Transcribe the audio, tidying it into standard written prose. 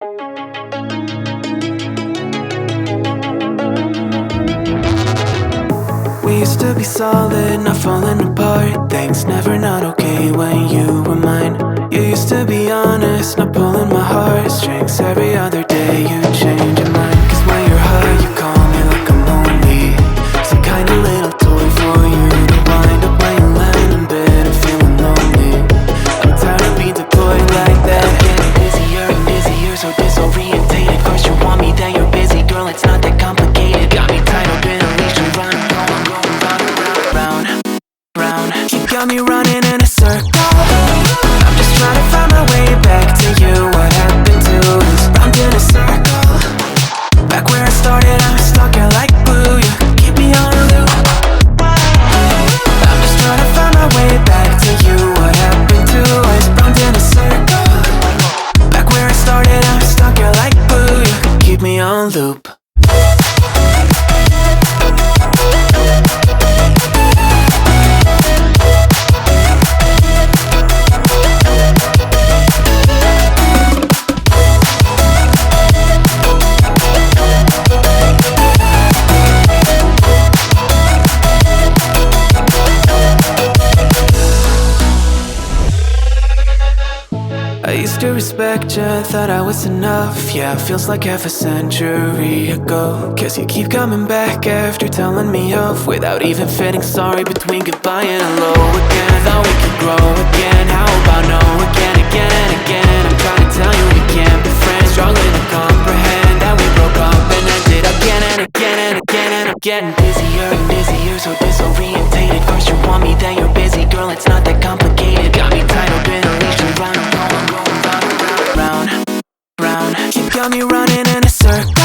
We used to be solid, not falling apart. Things never not okay when you were mine. You used to be honest, not pulling my heartstrings. Every other day you change your mind. Cause when you're high you call me like I'm lonely. Some kind of little toy for you to wind up when you land in bed and feeling lonely. I'm tired of being deployed like that. I'm getting busier and busier, so disorientated. First you want me, then you're busy. Girl, it's not that complicated. Got me tied up in a leash and running. You got me running in a circle. I'm just trying to find my way back to you. What happened to us? Round in a circle. Back where I started, I'm stuck here like glue. You keep me on a loop. I'm just trying to find my way back to you. What happened to us? Round in a circle. Back where I started, I'm stuck here like glue. You keep me on loop. I used to respect you, thought I was enough. Yeah, it feels like half a century ago. Guess you keep coming back after telling me off, without even feeling sorry between goodbye and hello again. Thought we could grow again, how about no again, again and again. I'm trying to tell you we can't be friends, struggling to comprehend that we broke up and ended again and again and again. And I'm getting busier and busier, so disorientated. First you want me, then you're busy. Girl, it's not that complicated. Got me tied up in a leash and running. You got me running in a circle.